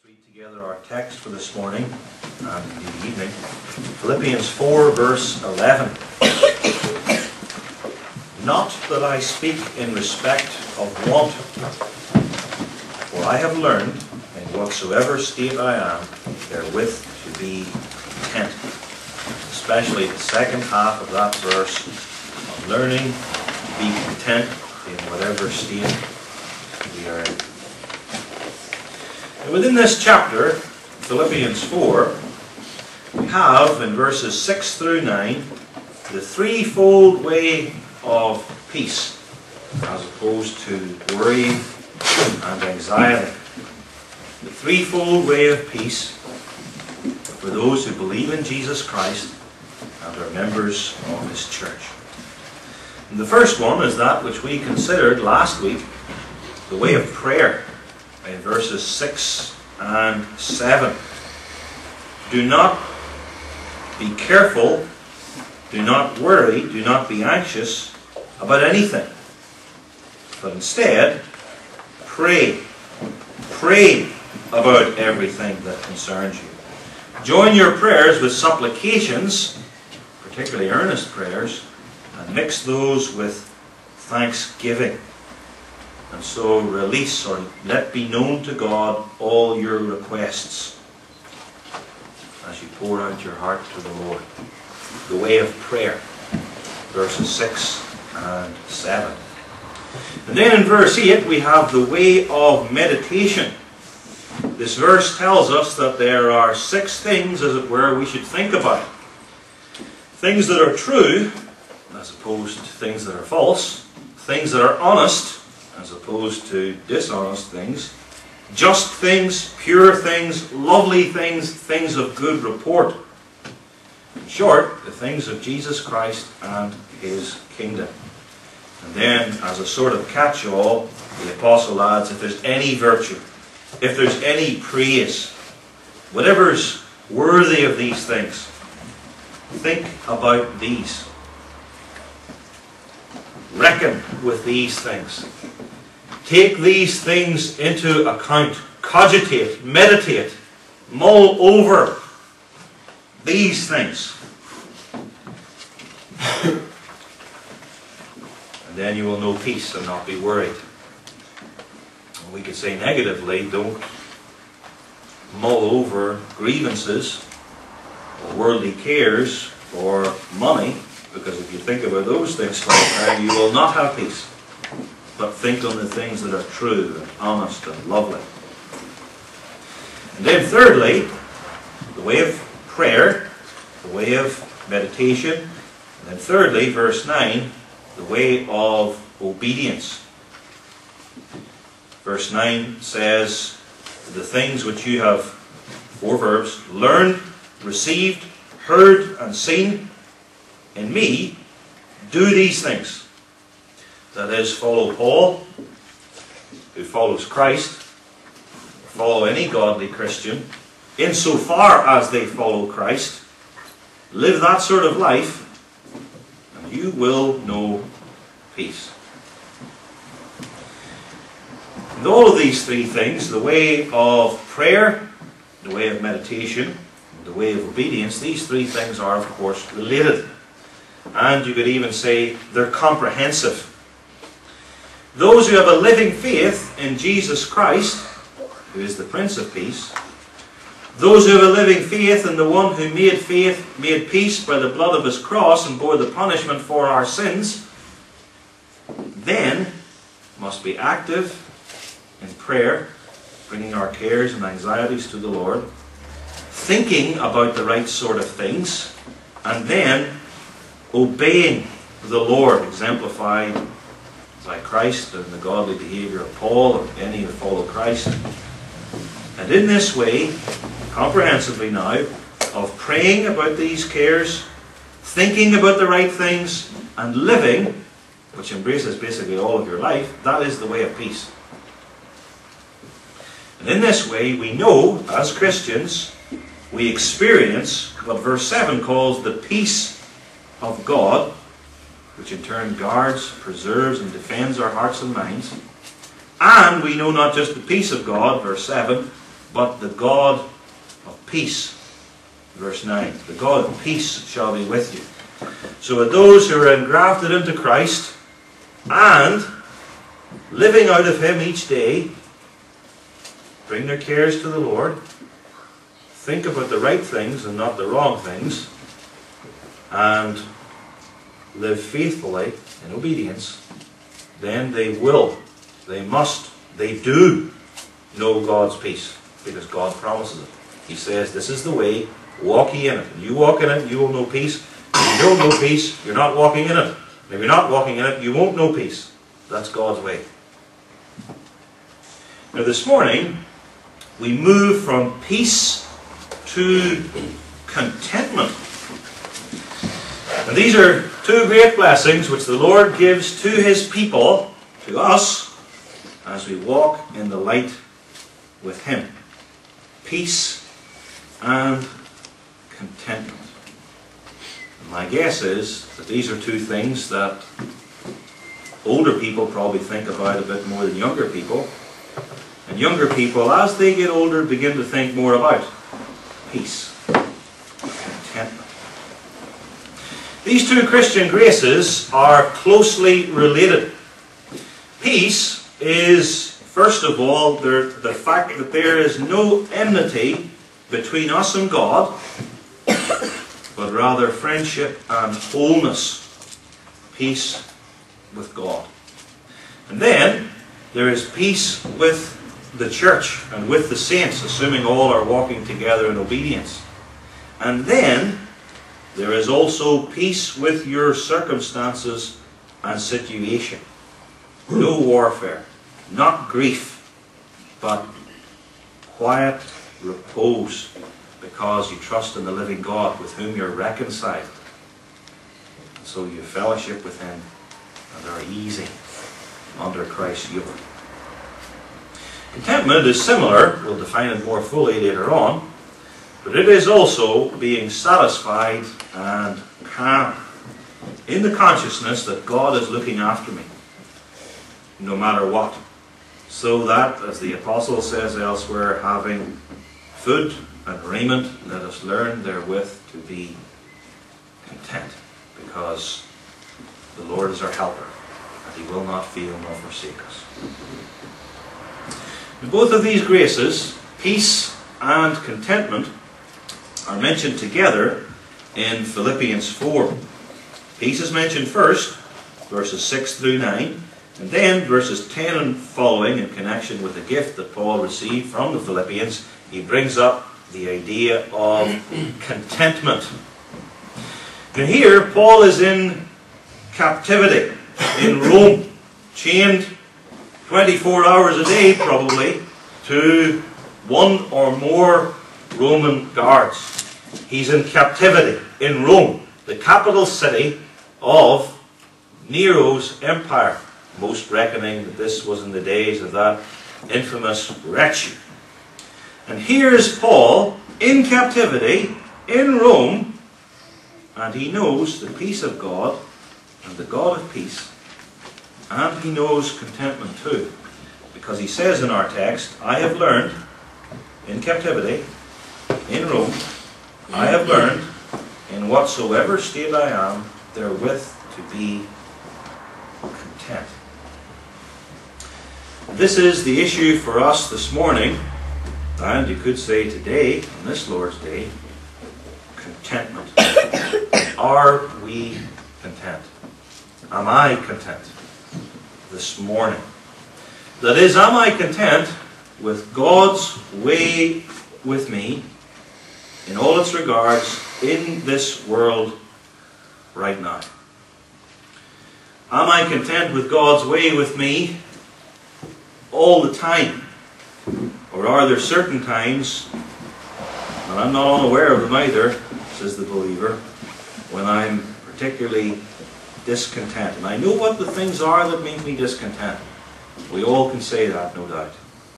Read together our text for this morning and the evening. Philippians 4 verse 11. Not that I speak in respect of want, for I have learned in whatsoever state I am, therewith to be content. Especially the second half of that verse, of learning to be content in whatever state we are in. Within this chapter, Philippians 4, we have in verses 6 through 9 the threefold way of peace as opposed to worry and anxiety. The threefold way of peace for those who believe in Jesus Christ and are members of His church. And the first one is that which we considered last week, the way of prayer. In verses 6 and 7. Do not be careful, do not worry, do not be anxious about anything. But instead, pray. Pray about everything that concerns you. Join your prayers with supplications, particularly earnest prayers, and mix those with thanksgiving. And so release or let be known to God all your requests as you pour out your heart to the Lord. The way of prayer, verses 6 and 7. And then in verse 8 we have the way of meditation. This verse tells us that there are 6 things, as it were, we should think about. Things that are true, as opposed to things that are false. Things that are honest, as opposed to dishonest things, just things, pure things, lovely things, things of good report. In short, the things of Jesus Christ and His kingdom. And then, as a sort of catch-all, the apostle adds, if there's any virtue, if there's any praise, whatever's worthy of these things, think about these. Reckon with these things. Take these things into account. Cogitate, meditate, mull over these things. And then you will know peace and not be worried. We could say negatively, don't mull over grievances or worldly cares or money, because if you think about those things, you will not have peace. But think on the things that are true and honest and lovely. And then thirdly, the way of prayer, the way of meditation. And then thirdly, verse 9, the way of obedience. Verse 9 says, the things which you have, 4 verbs, learned, received, heard and seen in me, do these things. That is, follow Paul, who follows Christ, follow any godly Christian, insofar as they follow Christ. Live that sort of life, and you will know peace. And all of these 3 things, the way of prayer, the way of meditation, and the way of obedience, these 3 things are, of course, related. And you could even say they're comprehensive. Those who have a living faith in Jesus Christ, who is the Prince of Peace, those who have a living faith in the one who made peace by the blood of His cross and bore the punishment for our sins, then must be active in prayer, bringing our cares and anxieties to the Lord, thinking about the right sort of things, and then obeying the Lord, exemplified by Christ and the godly behavior of Paul and any who follow Christ. And in this way, comprehensively now, of praying about these cares, thinking about the right things, and living, which embraces basically all of your life, that is the way of peace. And in this way, we know, as Christians, we experience what verse 7 calls the peace of God, which in turn guards, preserves, and defends our hearts and minds. And we know not just the peace of God, verse 7, but the God of peace. Verse 9, the God of peace shall be with you. So with those who are engrafted into Christ and living out of Him each day, bring their cares to the Lord, think about the right things and not the wrong things, and live faithfully in obedience, then they will, they must, they do know God's peace, because God promises it. He says, this is the way, walk ye in it. And you walk in it, you will know peace. If you don't know peace, you're not walking in it. And if you're not walking in it, you won't know peace. That's God's way. Now this morning, we move from peace to contentment. And these are two great blessings which the Lord gives to His people, to us, as we walk in the light with Him. Peace and contentment. And my guess is that these are two things that older people probably think about a bit more than younger people. And younger people, as they get older, begin to think more about peace, contentment. These two Christian graces are closely related. Peace is, first of all, the fact that there is no enmity between us and God, but rather friendship and wholeness. Peace with God. And then there is peace with the church and with the saints, assuming all are walking together in obedience. And then there is also peace with your circumstances and situation. No warfare, not grief, but quiet repose, because you trust in the living God with whom you're reconciled. And so you fellowship with Him and are easy under Christ's yoke. Contentment is similar, we'll define it more fully later on, but it is also being satisfied and calm in the consciousness that God is looking after me, no matter what. So that, as the Apostle says elsewhere, having food and raiment, let us learn therewith to be content, because the Lord is our helper, and He will not fail nor forsake us. And both of these graces, peace and contentment, are mentioned together in Philippians 4. Peace is mentioned first, verses 6 through 9, and then verses 10 and following, in connection with the gift that Paul received from the Philippians, he brings up the idea of contentment. And here, Paul is in captivity in Rome, chained 24 hours a day probably to one or more Roman guards. He's in captivity in Rome, the capital city of Nero's empire. Most reckoning that this was in the days of that infamous wretch. And here's Paul in captivity in Rome, and he knows the peace of God and the God of peace, and he knows contentment too, because he says in our text, I have learned in captivity in Rome, I have learned in whatsoever state I am therewith to be content. This is the issue for us this morning, and you could say today, on this Lord's Day, contentment. Are we content? Am I content this morning? That is, am I content with God's way with me in all its regards in this world right now? Am I content with God's way with me all the time? Or are there certain times, and I'm not unaware of them either, says the believer, when I'm particularly discontent? And I know what the things are that make me discontent. We all can say that, no doubt.